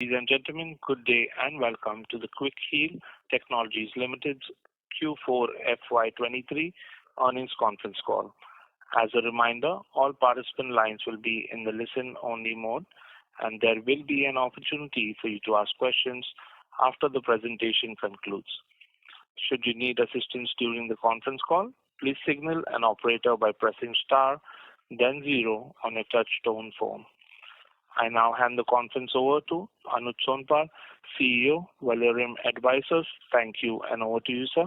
Ladies and gentlemen, good day and welcome to the Quick Heal Technologies Limited's Q4FY23 earnings conference call. As a reminder, all participant lines will be in the listen-only mode, and there will be an opportunity for you to ask questions after the presentation concludes. Should you need assistance during the conference call, please signal an operator by pressing star, then zero on your touch-tone phone. I now hand the conference over to Anuj Sonpal, CEO, Valorem Advisors. Thank you, and over to you, sir.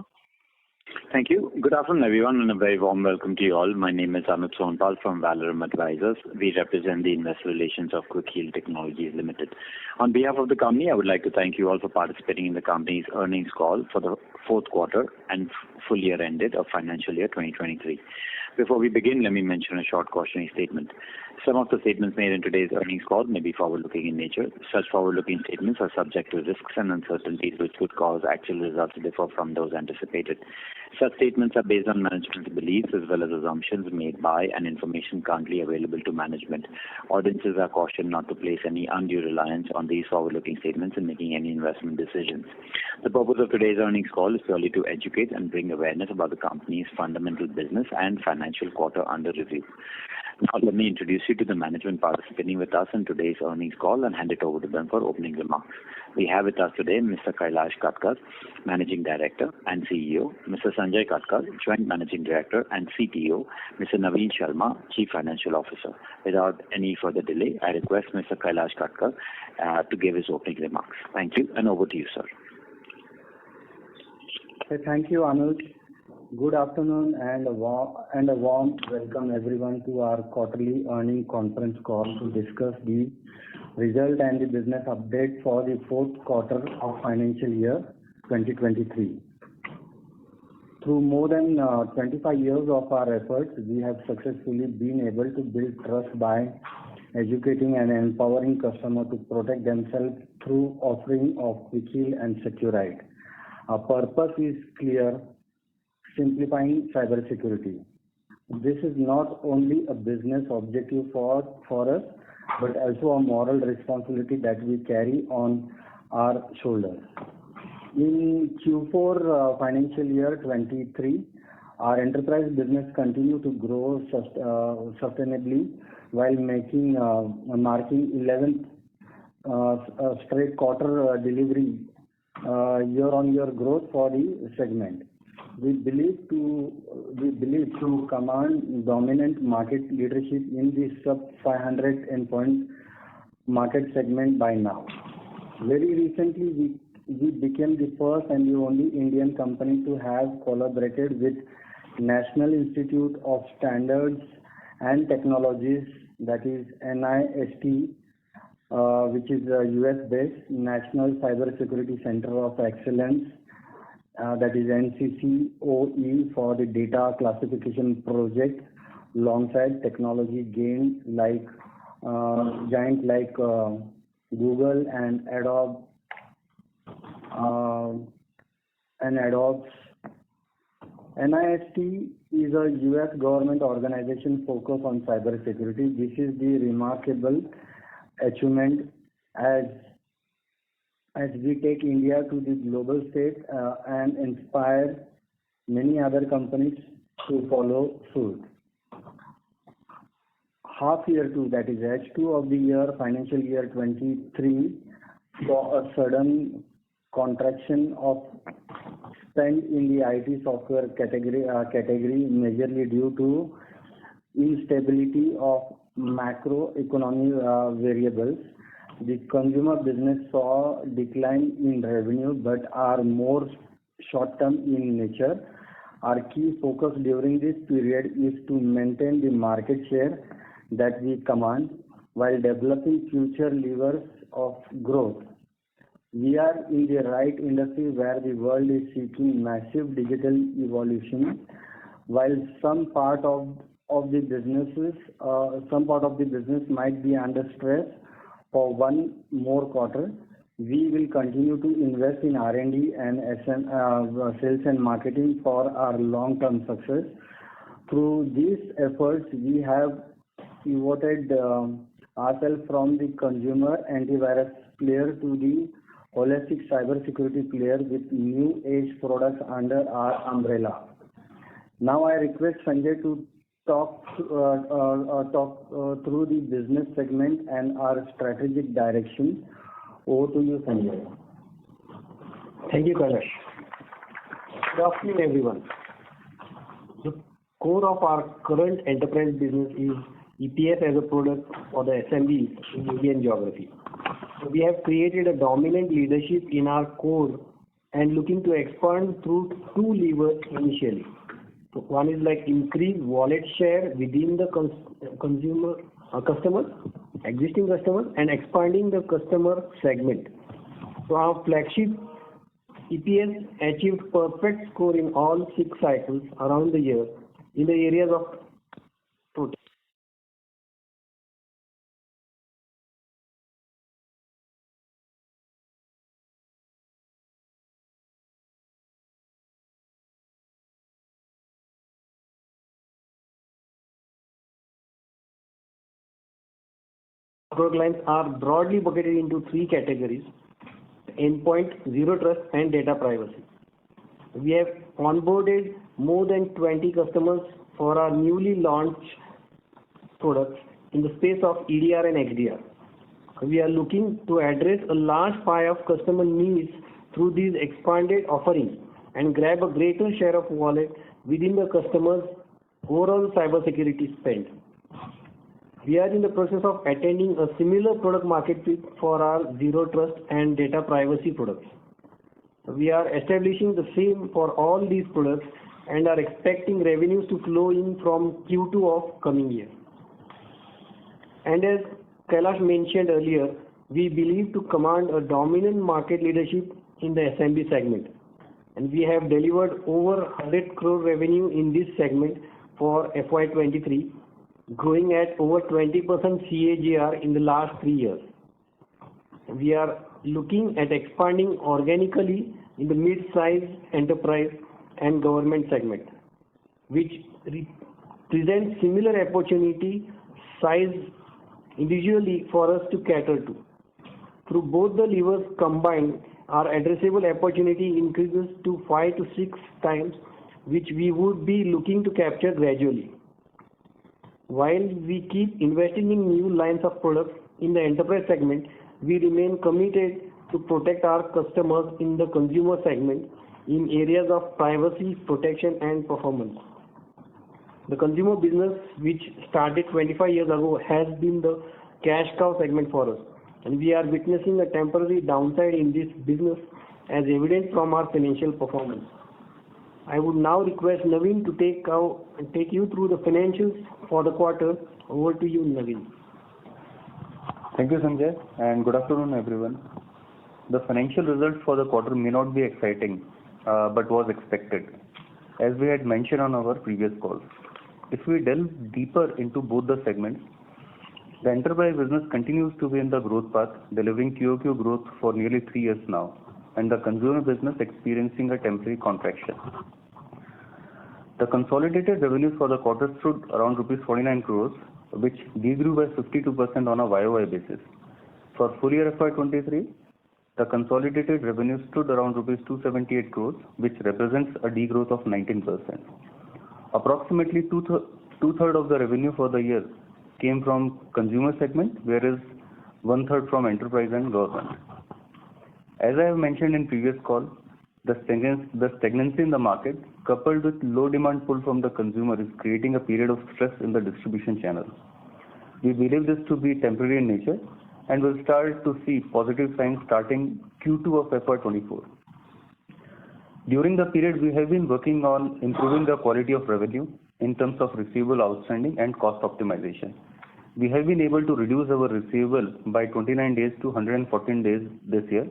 Thank you. Good afternoon, everyone, and a very warm welcome to you all. My name is Anuj Sonpal from Valorem Advisors. We represent the investor relations of Quick Heal Technologies Limited. On behalf of the company, I would like to thank you all for participating in the company's earnings call for the fourth quarter and full year ended of financial year 2023. Before we begin, let me mention a short cautionary statement. Some of the statements made in today's earnings call may be forward-looking in nature. Such forward-looking statements are subject to risks and uncertainties which could cause actual results to differ from those anticipated. Such statements are based on management's beliefs as well as assumptions made by and information currently available to management. Audiences are cautioned not to place any undue reliance on these forward-looking statements in making any investment decisions. The purpose of today's earnings call is purely to educate and bring awareness about the company's fundamental business and financial quarter under review. Now, let me introduce you to the management participating with us in today's earnings call and hand it over to them for opening remarks. We have with us today Mr. Kailash Katkar, Managing Director and CEO, Mr. Sanjay Katkar, Joint Managing Director and CTO, Mr. Naveen Sharma, Chief Financial Officer. Without any further delay, I request Mr. Kailash Katkar to give his opening remarks. Thank you, and over to you, sir. Thank you, Anuj. Good afternoon and a warm welcome everyone to our quarterly earnings conference call to discuss the result and the business update for the fourth quarter of financial year 2023. Through more than 25 years of our efforts, we have successfully been able to build trust by educating and empowering customers to protect themselves through offering of Quick Heal and Securite. Our purpose is clear: simplifying cybersecurity. This is not only a business objective for us, but also a moral responsibility that we carry on our shoulders. In Q4 financial year 23, our enterprise business continued to grow sustainably while marking 11th straight quarter delivery year-on-year growth for the segment. We believe to command dominant market leadership in the sub 500 endpoint market segment by now. Very recently, we became the first and the only Indian company to have collaborated with National Institute of Standards and Technologies, that is NIST, which is a US-based National Cybersecurity Center of Excellence, that is NCCOE, for the data classification project, alongside technology giants like Google and Adobe. NIST is a US government organization focused on cybersecurity. This is the remarkable achievement as we take India to the global stage and inspire many other companies to follow suit. Half year 2, that is H2 of the year, financial year 23, saw a sudden contraction of spend in the IT software category majorly due to instability of macroeconomic variables. The consumer business saw decline in revenue but are more short-term in nature. Our key focus during this period is to maintain the market share that we command while developing future levers of growth. We are in the right industry where the world is seeking massive digital evolution. While some part of the business might be under stress for one more quarter, we will continue to invest in R&D and sales and marketing for our long-term success. Through these efforts, we have pivoted ourselves from the consumer antivirus player to the holistic cybersecurity player with new age products under our umbrella. Now I request Sanjay to talk through the business segment and our strategic direction. Over to you, Sanjay. Thank you, Kailash. Good afternoon, everyone. The core of our current enterprise business is EPS as a product for the SMBs in Indian geography. So we have created a dominant leadership in our core and looking to expand through two levers initially. So one is like increase wallet share within the customers, existing customers, and expanding the customer segment. So our flagship EPS achieved perfect score in all 6 cycles around the year in the areas of protection. Product lines are broadly bucketed into 3 categories: endpoint, zero trust, and data privacy. We have onboarded more than 20 customers for our newly launched products in the space of EDR and XDR. We are looking to address a large pie of customer needs through these expanded offerings and grab a greater share of wallet within the customer's overall cybersecurity spend. We are in the process of attending a similar product market fit for our zero trust and data privacy products. We are establishing the same for all these products and are expecting revenues to flow in from Q2 of coming year. And as Kailash mentioned earlier, we believe to command a dominant market leadership in the SMB segment. And we have delivered over 100 crore revenue in this segment for FY23, growing at over 20% CAGR in the last 3 years. We are looking at expanding organically in the mid-size enterprise and government segment, which presents similar opportunity size individually for us to cater to. Through both the levers combined, our addressable opportunity increases to 5 to 6 times, which we would be looking to capture gradually. While we keep investing in new lines of products in the enterprise segment, we remain committed to protect our customers in the consumer segment in areas of privacy, protection, and performance. The consumer business, which started 25 years ago, has been the cash cow segment for us, and we are witnessing a temporary downside in this business as evident from our financial performance. I would now request Naveen to take you through the financials for the quarter. Over to you, Naveen. Thank you, Sanjay, and good afternoon, everyone. The financial results for the quarter may not be exciting, but was expected, as we had mentioned on our previous calls. If we delve deeper into both the segments, the enterprise business continues to be in the growth path, delivering QoQ growth for nearly 3 years now, and the consumer business experiencing a temporary contraction. The consolidated revenues for the quarter stood around rupees 49 crores, which degrew by 52% on a YOY basis. For full year FY23, the consolidated revenue stood around rupees 278 crores, which represents a degrowth of 19%. Approximately two-thirds of the revenue for the year came from consumer segment, whereas one-third from enterprise and government. As I have mentioned in previous call, the stagnancy in the market, coupled with low demand pull from the consumer, is creating a period of stress in the distribution channel. We believe this to be temporary in nature and will start to see positive signs starting Q2 of FY24. During the period, we have been working on improving the quality of revenue in terms of receivable outstanding and cost optimization. We have been able to reduce our receivable by 29 days to 114 days this year,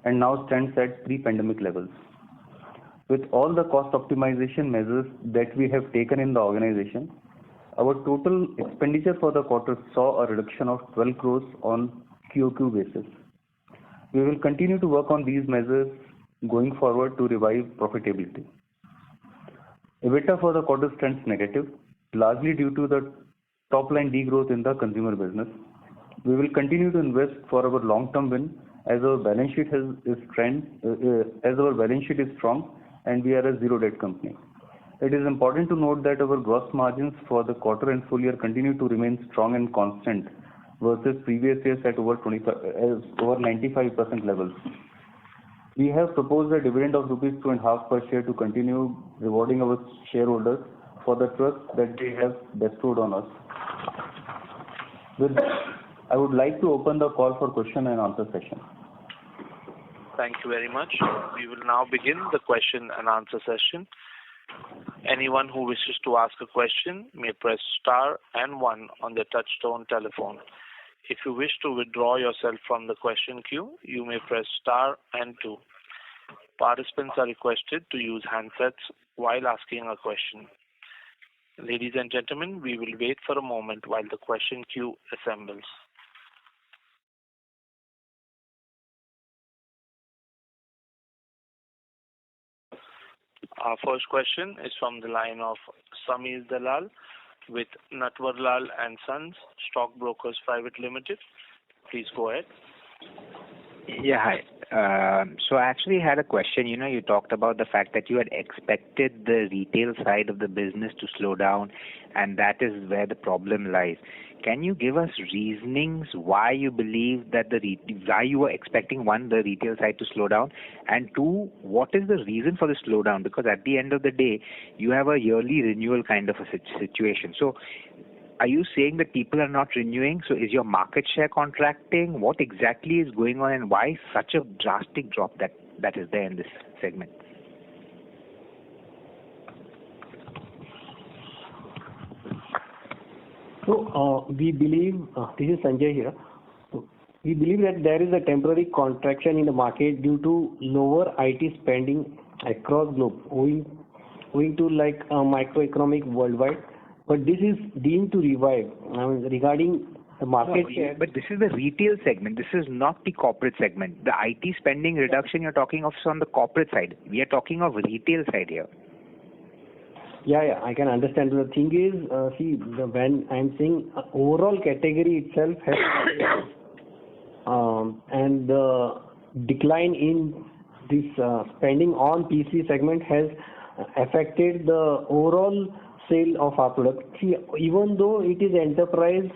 and now stands at pre-pandemic levels. With all the cost optimization measures that we have taken in the organization, our total expenditure for the quarter saw a reduction of 12 crores on QoQ basis. We will continue to work on these measures going forward to revive profitability. EBITDA for the quarter stands negative, largely due to the top line degrowth in the consumer business. We will continue to invest for our long-term win as our balance sheet is strong and we are a zero debt company. It is important to note that our gross margins for the quarter and full year continue to remain strong and constant versus previous years at over 95% levels. We have proposed a dividend of rupees 2.5 per share to continue rewarding our shareholders for the trust that they have bestowed on us. With that, I would like to open the call for question and answer session. Thank you very much. We will now begin the question and answer session. Anyone who wishes to ask a question may press star and 1 on their touchtone telephone. If you wish to withdraw yourself from the question queue, you may press star and 2. Participants are requested to use handsets while asking a question. Ladies and gentlemen, we will wait for a moment while the question queue assembles. Our first question is from the line of Samir Dalal with Natwarlal and Sons Stockbrokers Private Limited. Please go ahead. Yeah, hi. So I actually had a question. You talked about the fact that you had expected the retail side of the business to slow down, and that is where the problem lies. Can you give us reasonings why you believe that why you were expecting, one, the retail side to slow down, and two, what is the reason for the slowdown? Because at the end of the day, you have a yearly renewal kind of a situation. So are you saying that people are not renewing? So is your market share contracting? What exactly is going on, and why such a drastic drop that is there in this segment? So we believe, this is Sanjay here. We believe that there is a temporary contraction in the market due to lower IT spending across globe, owing to microeconomic worldwide. But this is deemed to revive. Regarding the market share. But this is the retail segment. This is not the corporate segment. The IT spending reduction you're talking of is on the corporate side. We are talking of retail side here. Yeah, I can understand. The thing is, when I'm saying overall category itself has and the decline in this spending on PC segment has affected the overall sale of our product. See, even though it is enterprise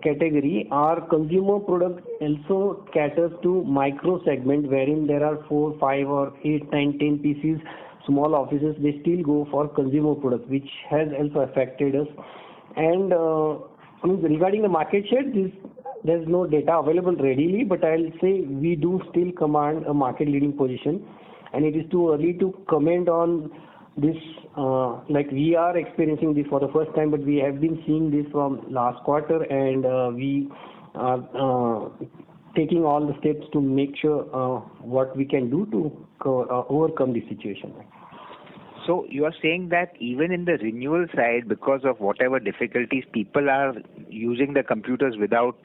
category, our consumer product also caters to micro segment wherein there are 4, 5 or 8, 9, 10 PCs. Small offices, they still go for consumer product, which has also affected us. And regarding the market share, there's no data available readily, but I'll say we do still command a market leading position, and it is too early to comment on this. We are experiencing this for the first time, but we have been seeing this from last quarter, and we are taking all the steps to make sure what we can do to overcome the situation. So you are saying that even in the renewal side, because of whatever difficulties, people are using the computers without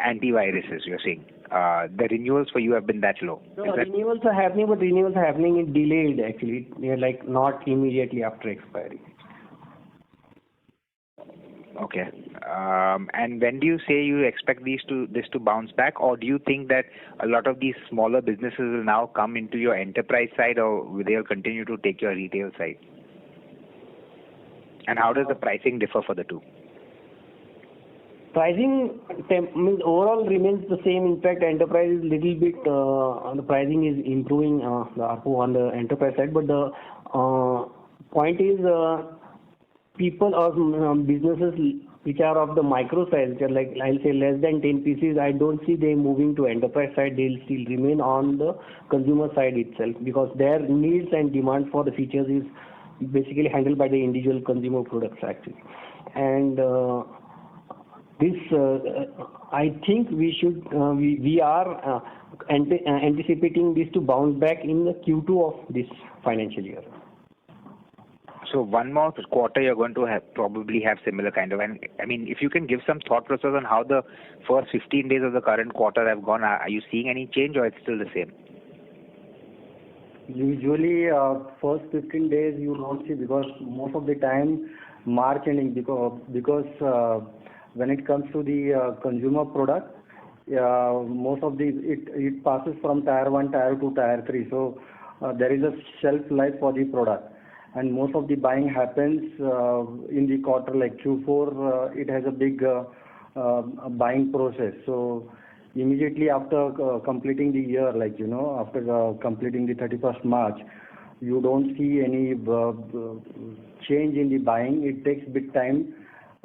antiviruses, you're saying? The renewals for you have been that low? No, renewals are happening, but renewals are happening in delayed actually. They're not immediately after expiry. Okay. And when do you say you expect this to bounce back, or do you think that a lot of these smaller businesses will now come into your enterprise side, or will they continue to take your retail side? And how does the pricing differ for the two? Pricing means overall remains the same. In fact, enterprise is little bit the pricing is improving the ARPU on the enterprise side, but the point is people or businesses which are of the micro size, which are I'll say less than 10 PCs, I don't see them moving to enterprise side. They'll still remain on the consumer side itself because their needs and demand for the features is basically handled by the individual consumer products actually. And I think we are anticipating this to bounce back in the Q2 of this financial year. So one more quarter you're going to probably have similar kind of, and I mean, if you can give some thought process on how the first 15 days of the current quarter have gone, are you seeing any change or it's still the same? Usually first 15 days you don't see because most of the time March ending because when it comes to the consumer product, most of it passes from tier 1, tier 2, tier 3. So there is a shelf life for the product, and most of the buying happens in the quarter like Q4. It has a big buying process. So immediately after completing the year, after completing the 31st March, you don't see any change in the buying. It takes big time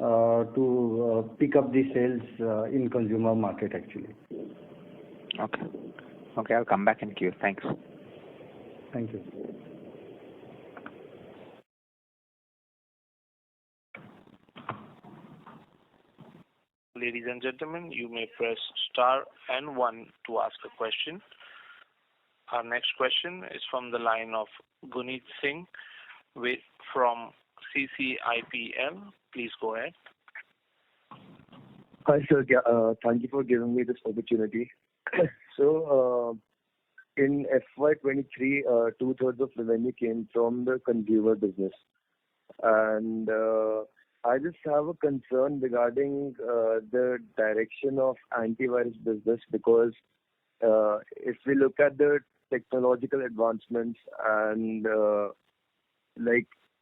to pick up the sales in consumer market actually. Okay, I'll come back in queue. Thanks. Thank you. Ladies and gentlemen, you may press star and 1 to ask a question. Our next question is from the line of Guneet Singh from CCIPL. Please go ahead. Hi, sir. Thank you for giving me this opportunity. So, in FY23, two-thirds of revenue came from the consumer business. And I just have a concern regarding the direction of antivirus business, because if we look at the technological advancements and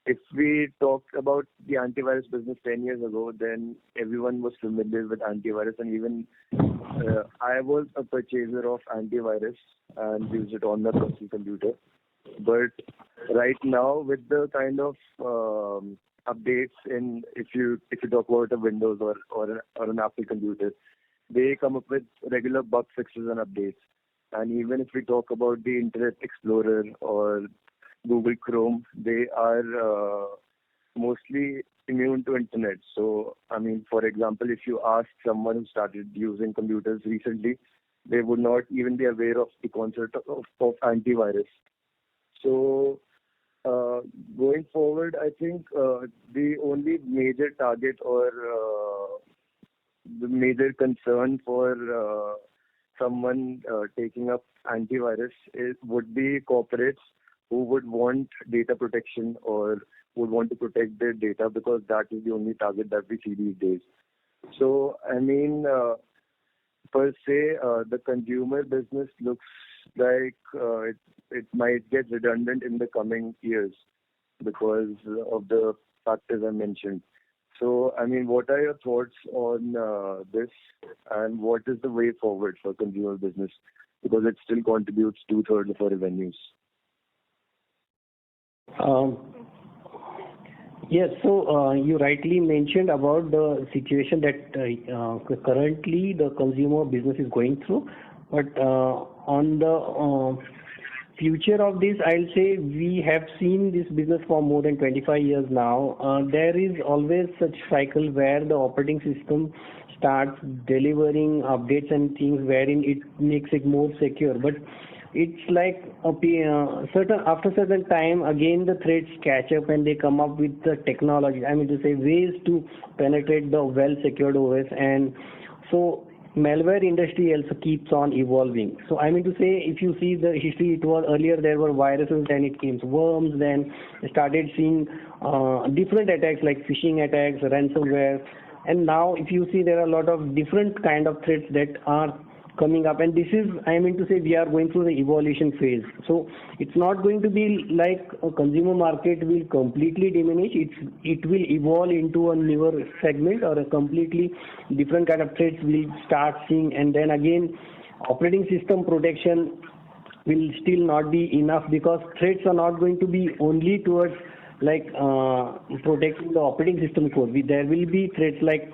if we talk about the antivirus business 10 years ago, then everyone was familiar with antivirus, and even I was a purchaser of antivirus and used it on my personal computer. But right now, with the kind of updates if you talk about a Windows or an Apple computer, they come up with regular bug fixes and updates. And even if we talk about the Internet Explorer or Google Chrome, they are mostly immune to internet. So, I mean, for example, if you ask someone who started using computers recently, they would not even be aware of the concept of antivirus. So, going forward, I think the only major target or the major concern for someone taking up antivirus would be corporates who would want data protection or would want to protect their data, because that is the only target that we see these days. So, I mean, per se, the consumer business looks like it might get redundant in the coming years because of the factors I mentioned. So, I mean, what are your thoughts on this, and what is the way forward for consumer business, because it still contributes two-thirds of our revenues? Yes, so you rightly mentioned about the situation that currently the consumer business is going through. But on the future of this, I'll say we have seen this business for more than 25 years now. There is always such cycle where the operating system starts delivering updates and things wherein it makes it more secure. But it's like after certain time, again the threats catch up and they come up with the technology. I mean to say ways to penetrate the well-secured OS, and so malware industry also keeps on evolving. So I mean to say, if you see the history, it was earlier there were viruses, then it came worms, then started seeing different attacks like phishing attacks, ransomware, and now if you see there are a lot of different kind of threats that are coming up, and this is, I mean to say, we are going through the evolution phase. So it's not going to be like a consumer market will completely diminish. It will evolve into a newer segment or a completely different kind of threats we'll start seeing. And then again, operating system protection will still not be enough, because threats are not going to be only towards like protecting the operating system code. There will be threats like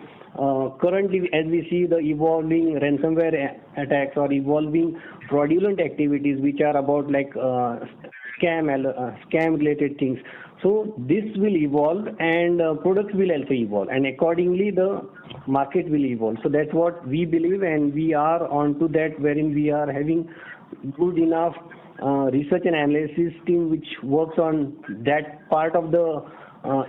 currently, as we see the evolving ransomware attacks or evolving fraudulent activities, which are about like scam related things. So this will evolve, and products will also evolve, and accordingly the market will evolve. So that's what we believe, and we are onto that, wherein we are having good enough research and analysis team which works on that part of the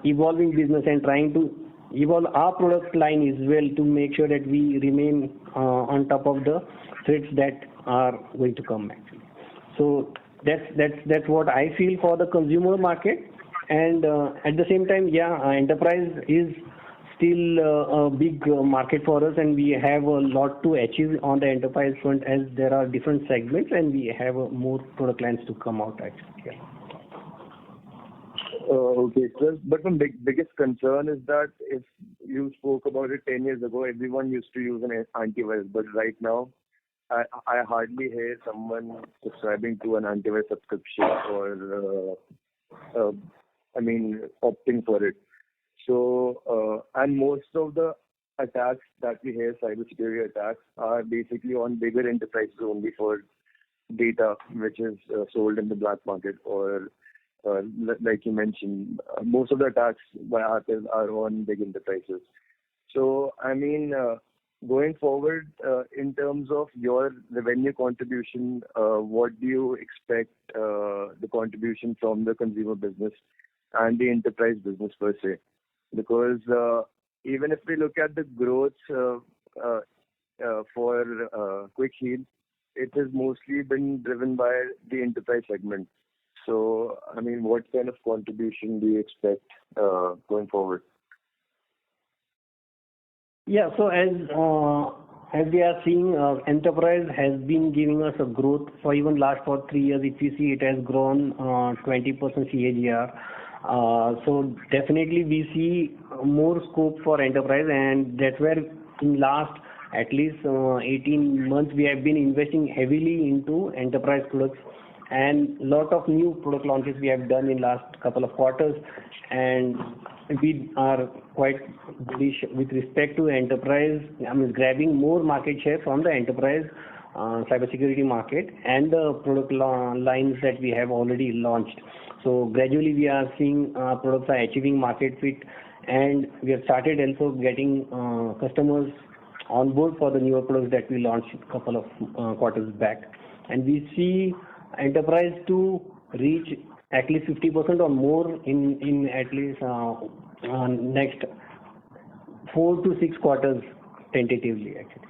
evolving business and trying to evolve our product line as well to make sure that we remain on top of the threats that are going to come actually. So that's what I feel for the consumer market. And at the same time, enterprise is still a big market for us, and we have a lot to achieve on the enterprise front, as there are different segments and we have more product lines to come out actually. Yeah. Okay, but the biggest concern is that if you spoke about it 10 years ago, everyone used to use an antivirus, but right now I hardly hear someone subscribing to an antivirus subscription or opting for it. So, and most of the attacks that we hear, cybersecurity attacks, are basically on bigger enterprises only for data which is sold in the black market, or like you mentioned, most of the attacks by hackers are on big enterprises. So, going forward, in terms of your revenue contribution, what do you expect the contribution from the consumer business and the enterprise business per se? Because even if we look at the growth for Quick Heal, it has mostly been driven by the enterprise segment. So, what kind of contribution do you expect going forward? Yeah, so as we are seeing, enterprise has been giving us a growth for even last 3 years. If you see, it has grown 20% CAGR. So definitely we see more scope for enterprise, and that's where in last at least 18 months we have been investing heavily into enterprise products, and lot of new product launches we have done in last couple of quarters, and we are quite bullish with respect to enterprise. Grabbing more market share from the enterprise cybersecurity market and the product lines that we have already launched. So gradually we are seeing products are achieving market fit, and we have started also getting customers on board for the newer products that we launched a couple of quarters back. And we see enterprise to reach at least 50% or more in at least next 4 to 6 quarters tentatively actually.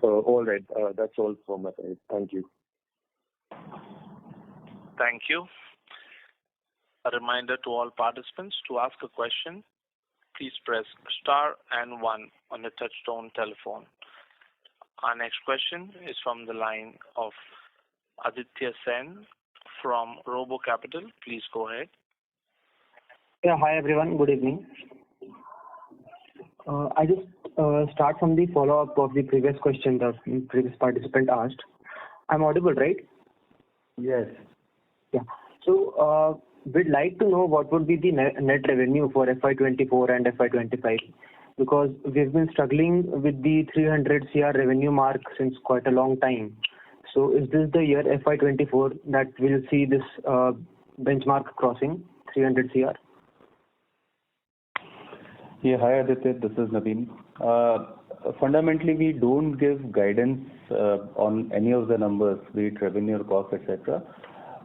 All right, that's all from my side. Thank you. Thank you. A reminder to all participants, to ask a question, please press star and 1 on the touchtone telephone. Our next question is from the line of Aditya Sen from Robo Capital. Please go ahead. Yeah, hi everyone. Good evening. I just start from the follow-up of the previous question that the previous participant asked. I'm audible, right? Yes. Yeah. So we'd like to know what would be the net revenue for FY24 and FY25, because we've been struggling with the 300 CR revenue mark since quite a long time. So is this the year FY24 that will see this benchmark crossing 300 CR? Yeah, hi Aditya, this is Naveen. Fundamentally, we don't give guidance on any of the numbers, be it revenue or cost, etc.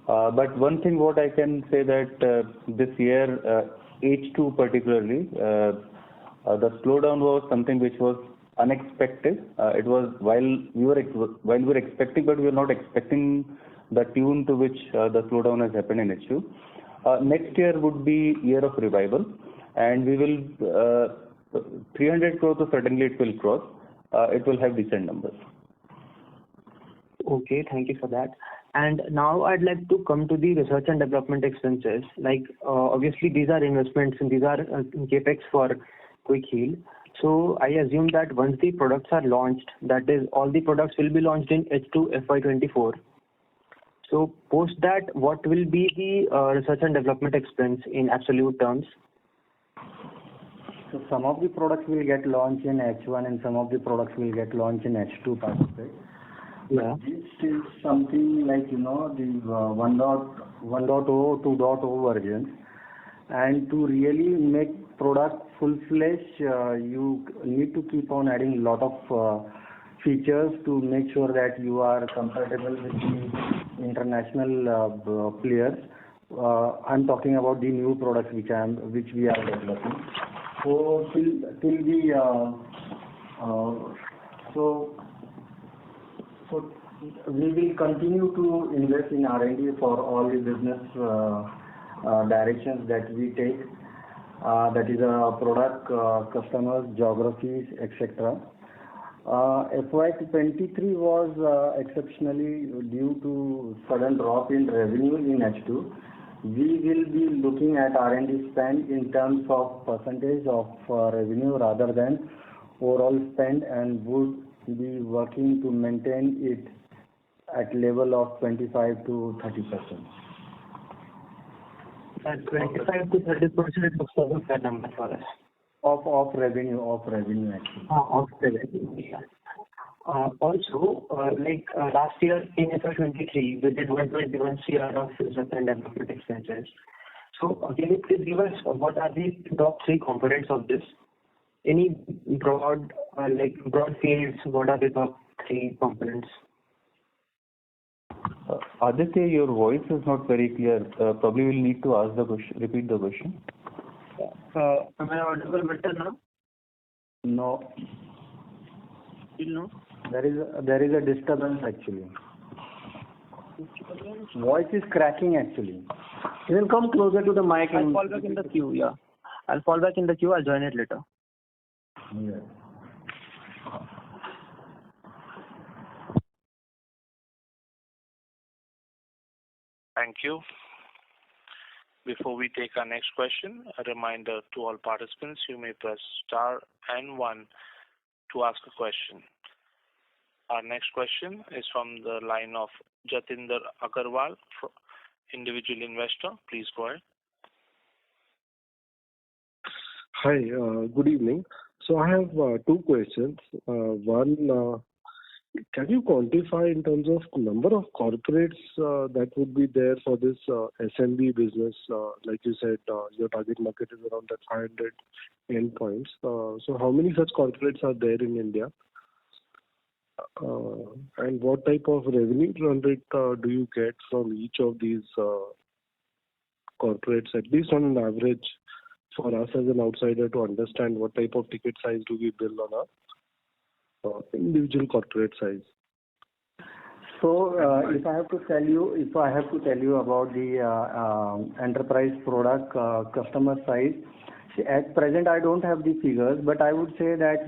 But one thing what I can say that this year, H2 particularly, the slowdown was something which was unexpected. It was while we were expecting, but we were not expecting the tune to which the slowdown has happened in H2. Next year would be year of revival, and we will 300 crores, so certainly it will cross. It will have decent numbers. Okay, thank you for that. And now I'd like to come to the research and development expenses. Like obviously these are investments and these are capex for Quick Heal. So I assume that once the products are launched, that is all the products will be launched in H2 FY24. So post that, what will be the research and development expense in absolute terms? So some of the products will get launched in H1 and some of the products will get launched in H2 participate. Yeah. This is something like, the 1.0, 2.0 versions. And to really make product full-fledged, you need to keep on adding a lot of features to make sure that you are compatible with the international players. I'm talking about the new products which we are developing. So So we will continue to invest in R&D for all the business directions that we take. that is product, customers, geographies, etc. FY23 was exceptionally due to sudden drop in revenue in H2. We will be looking at R&D spend in terms of percentage of revenue rather than overall spend, and would be working to maintain it at level of 25 to 30%. At 25 to 30% looks like a fair number for us. Of revenue actually. Of revenue, yeah. Also, last year in FY23, we did 121 CR of research and development expenses. So, can you please give us what are the top three components of this? Any broad fields, what are the top three components? Aditya, your voice is not very clear. Probably we'll need to ask the question, repeat the question. Am I audible better now? No. Still no? There is a disturbance actually. Voice is cracking actually. You can come closer to the mic. I'll fall back in the queue, yeah. I'll fall back in the queue, I'll join it later. Yeah. Thank you. Before we take our next question, a reminder to all participants, you may press star and 1 to ask a question. Our next question is from the line of Jatinder Agarwal, individual investor. Please go ahead. Hi, good evening. So I have two questions. One, can you quantify in terms of number of corporates that would be there for this SMB business? Like you said, your target market is around that 500 endpoints. So how many such corporates are there in India? And what type of revenue run rate do you get from each of these corporates, at least on an average, for us as an outsider to understand what type of ticket size do we bill on our individual corporate size? So if I have to tell you about the enterprise product customer size, at present I don't have the figures, but I would say that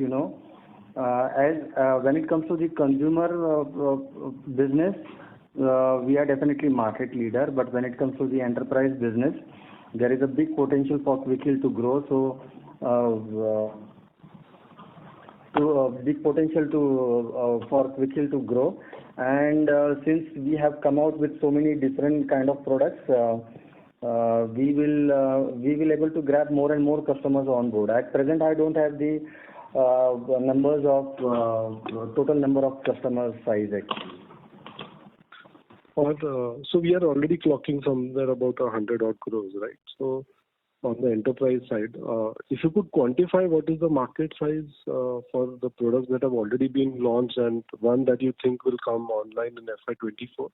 as when it comes to the consumer business, we are definitely market leader. But when it comes to the enterprise business, there is a big potential for Quick Heal to grow. So big potential for Quick Heal to grow, and since we have come out with so many different kind of products, we will able to grab more and more customers on board. At present, I don't have the numbers of total number of customer size actually. So we are already clocking somewhere about 100 odd crores, right? So on the enterprise side, if you could quantify what is the market size for the products that have already been launched and one that you think will come online in FY24?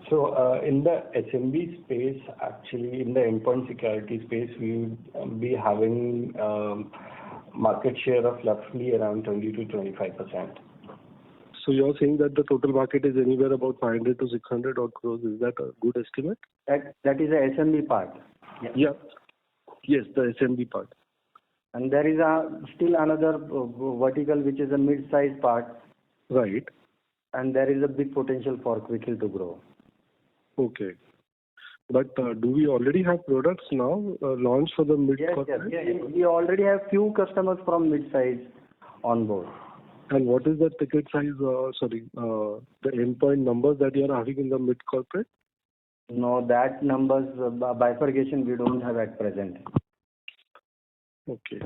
So in the SMB space, actually in the endpoint security space, we would be having market share of roughly around 20 to 25%. So you're saying that the total market is anywhere about 500 to 600 odd crores. Is that a good estimate? That is the SMB part. Yeah. Yes, the SMB part. And there is still another vertical which is a mid-size part. Right. And there is a big potential for Quick Heal to grow. Okay. But do we already have products now launched for the mid-corporate? Yes. We already have few customers from mid-size on board. And what is the ticket size, the endpoint numbers that you are having in the mid-corporate? No, that numbers, bifurcation we don't have at present. Okay.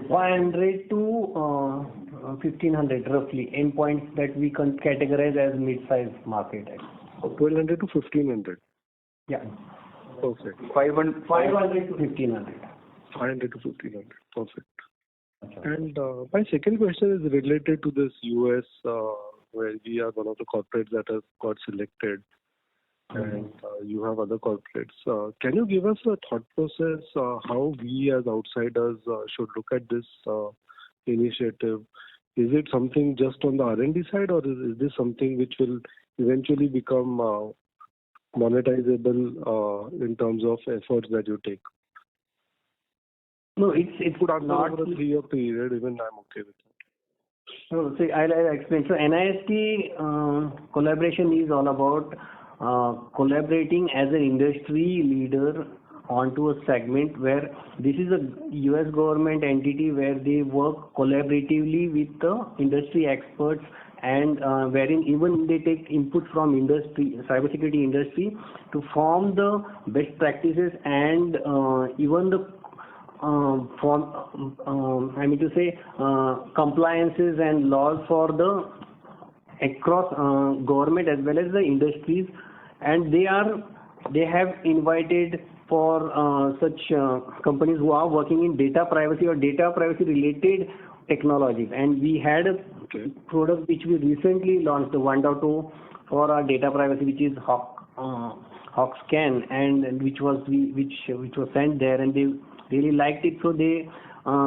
500 to 1500 roughly endpoints that we can categorize as mid-size market. 1200 to 1500? Yeah. Perfect. 500 to 1500. 500 to 1500. Perfect. And my second question is related to this US, where we are one of the corporates that have got selected, and you have other corporates. Can you give us a thought process how we as outsiders should look at this initiative? Is it something just on the R&D side, or is this something which will eventually become monetizable in terms of efforts that you take? No, it's not over a 3-year period. Even I'm okay with that. So, see, I'll explain. So, NIST collaboration is all about collaborating as an industry leader onto a segment where this is a US government entity where they work collaboratively with the industry experts, and wherein even they take input from industry, cybersecurity industry, to form the best practices and even the compliances and laws for the across government as well as the industries, and they have invited for such companies who are working in data privacy or data privacy related technologies. And we had a product which we recently launched, the 1.0 for our data privacy, which is Hawk Scan, and which was sent there, and they really liked it, so they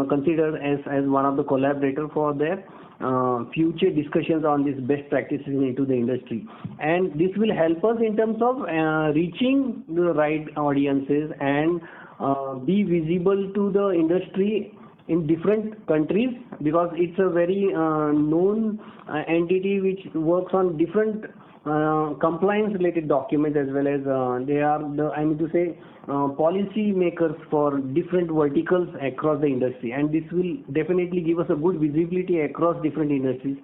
considered as one of the collaborators for their future discussions on these best practices into the industry. And this will help us in terms of reaching the right audiences and be visible to the industry in different countries, because it's a very known entity which works on different compliance related documents, as well as they are the policy makers for different verticals across the industry, and this will definitely give us a good visibility across different industries,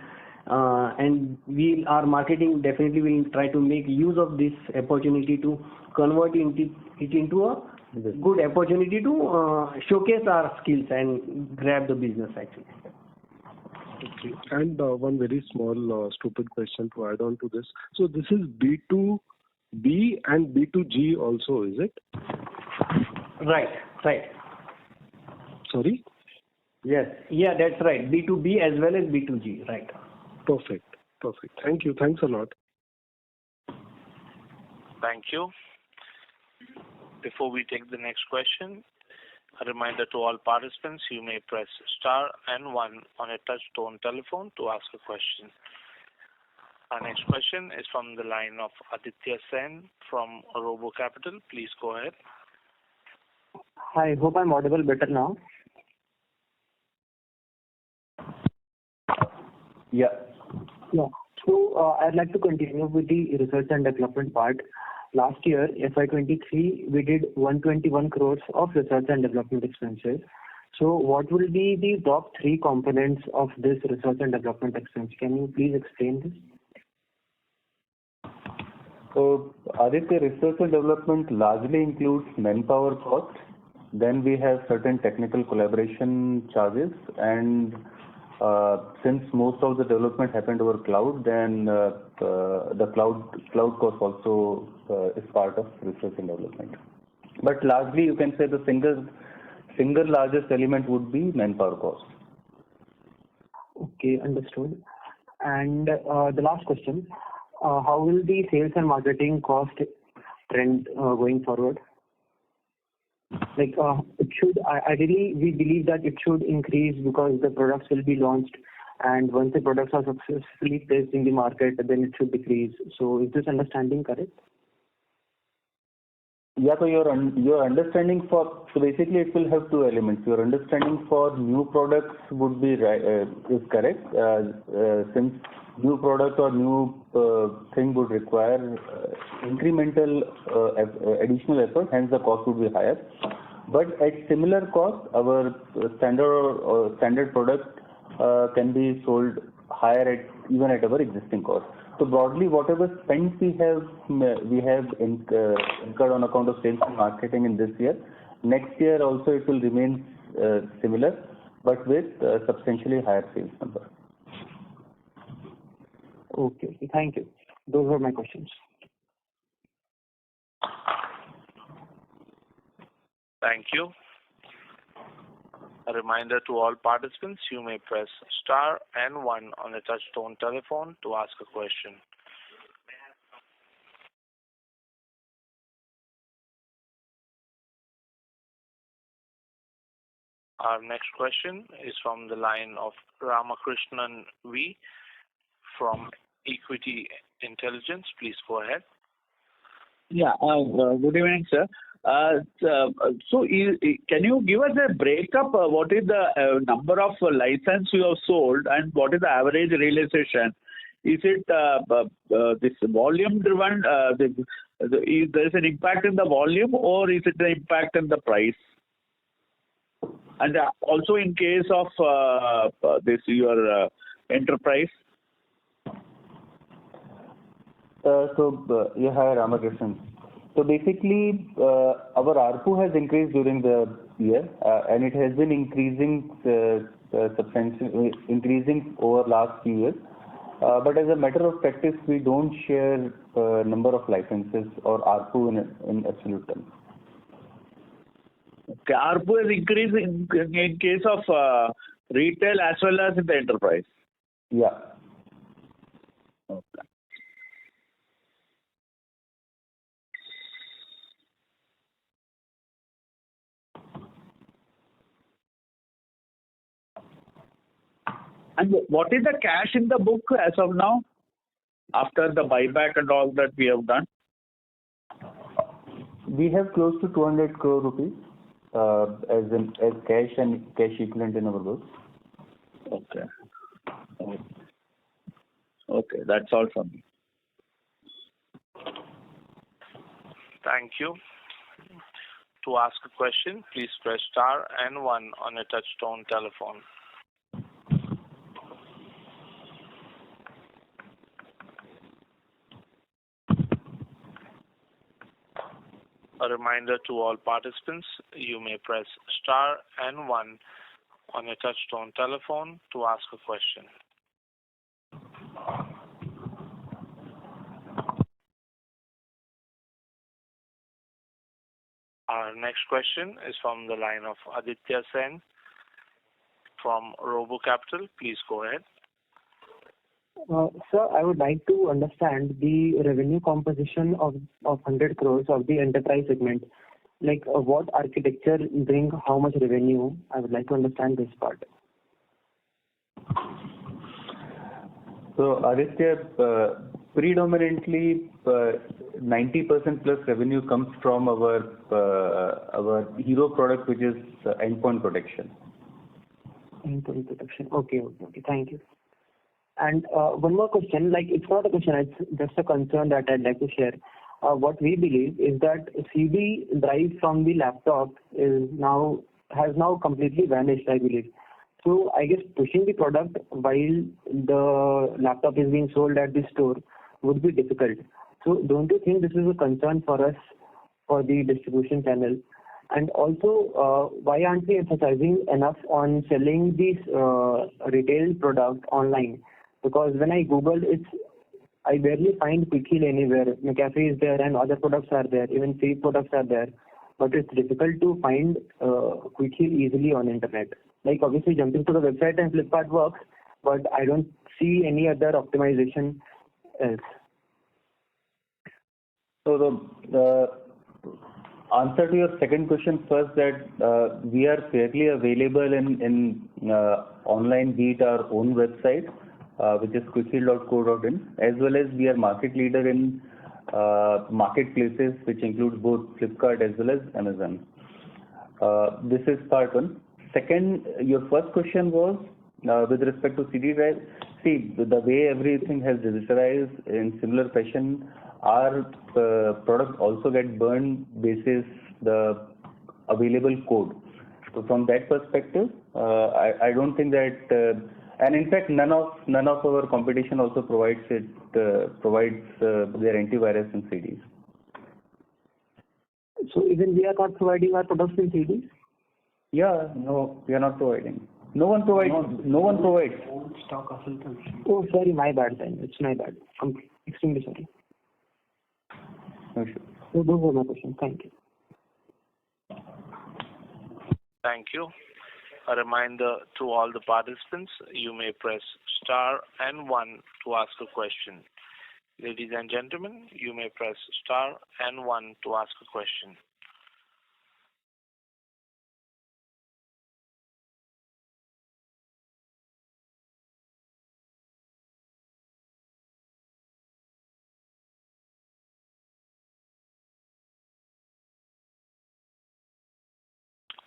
and our marketing definitely will try to make use of this opportunity to convert it into a good opportunity to showcase our skills and grab the business actually. Okay. And one very small stupid question to add on to this. So this is B2B and B2G also, is it? Right. Sorry? Yes. Yeah, that's right. B2B as well as B2G. Right. Perfect. Thank you. Thanks a lot. Thank you. Before we take the next question, a reminder to all participants, you may press star and 1 on a touch-tone telephone to ask a question. Our next question is from the line of Aditya Sen from Robo Capital. Please go ahead. Hi, hope I'm audible better now. Yeah. So I'd like to continue with the research and development part. Last year, FY23, we did 121 crores of research and development expenses. So what will be the top 3 components of this research and development expense? Can you please explain this? So Aditya, research and development largely includes manpower cost. Then we have certain technical collaboration charges, and since most of the development happened over cloud, then the cloud cost also is part of research and development. But largely, you can say the single largest element would be manpower cost. Okay, understood. And the last question: how will the sales and marketing cost trend going forward? Like it should ideally, we believe that it should increase because the products will be launched, and once the products are successfully placed in the market, then it should decrease. So is this understanding correct? Yeah, so your understanding so basically it will have 2 elements. Your understanding for new products would be is correct, since new product or new thing would require incremental additional effort, hence the cost would be higher. But at similar cost, our standard product can be sold higher even at our existing cost. So broadly, whatever spends we have incurred on account of sales and marketing in this year, next year also it will remain similar, but with substantially higher sales number. Okay, thank you. Those were my questions. Thank you. A reminder to all participants, you may press star and 1 on a touch-tone telephone to ask a question. Our next question is from the line of Ramakrishnan V from Equity Intelligence. Please go ahead. Yeah. Good evening, sir. Can you give us a breakup? What is the number of license you have sold and what is the average realization? Is it this volume driven? Is there an impact in the volume or is it an impact in the price? And also in case of your enterprise. Hi Ramakrishnan. So basically, our ARPU has increased during the year, and it has been increasing substantially, increasing over last few years. But as a matter of practice, we don't share number of licenses or ARPU in absolute terms. Okay, ARPU has increased in case of retail as well as in the enterprise. Yeah. Okay. And what is the cash in the book as of now, after the buyback and all that we have done? We have close to 200 crore rupees as cash and cash equivalent in our books. Okay. Okay, that's all from me. Thank you. To ask a question, please press star and 1 on a touch-tone telephone. A reminder to all participants, you may press star and 1 on a touch-tone telephone to ask a question. Our next question is from the line of Aditya Sen from Robo Capital. Please go ahead. Sir, I would like to understand the revenue composition of 100 crores of the enterprise segment. Like what architecture bring how much revenue? I would like to understand this part. So Aditya, predominantly 90% plus revenue comes from our hero product, which is endpoint protection. Endpoint protection. Okay. Thank you. And one more question, like it's not a question, it's just a concern that I'd like to share. What we believe is that CD drive from the laptop has now completely vanished, I believe. So I guess pushing the product while the laptop is being sold at the store would be difficult. So don't you think this is a concern for us for the distribution channel? And also, why aren't we emphasizing enough on selling these retail product online? Because when I Googled it, I barely find Quick Heal anywhere. McAfee is there and other products are there, even free products are there. But it's difficult to find Quick Heal easily on internet. Like obviously jumping to the website and Flipkart works, but I don't see any other optimization else. So the answer to your second question first, that we are fairly available in online, be it our own website, which is quickheal.co.in, as well as we are market leader in marketplaces, which includes both Flipkart as well as Amazon. This is part one. Second, your first question was with respect to CD drive. See, the way everything has digitalized in similar fashion, our product also get burned basis the available code. So from that perspective, I don't think that, and in fact, none of our competition also provides their antivirus in CDs. So even we are not providing our products in CDs? Yeah, no, we are not providing. No one provides. Oh, sorry, my bad then. It's my bad. I'm extremely sorry. No sure. So those were my questions. Thank you. Thank you. A reminder to all the participants, you may press star and 1 to ask a question. Ladies and gentlemen, you may press star and 1 to ask a question.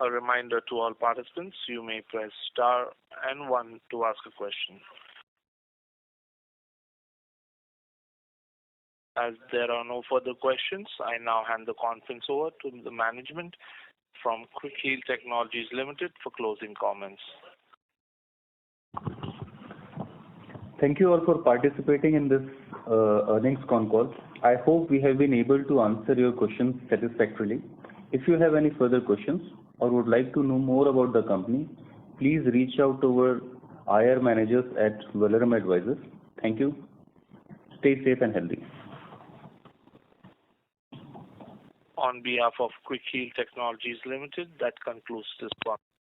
A reminder to all participants, you may press star and 1 to ask a question. As there are no further questions, I now hand the conference over to the management from Quick Heal Technologies Limited for closing comments. Thank you all for participating in this earnings con call. I hope we have been able to answer your questions satisfactorily. If you have any further questions or would like to know more about the company, please reach out to our IR managers at Valorem Advisors. Thank you. Stay safe and healthy. On behalf of Quick Heal Technologies Limited, that concludes this podcast.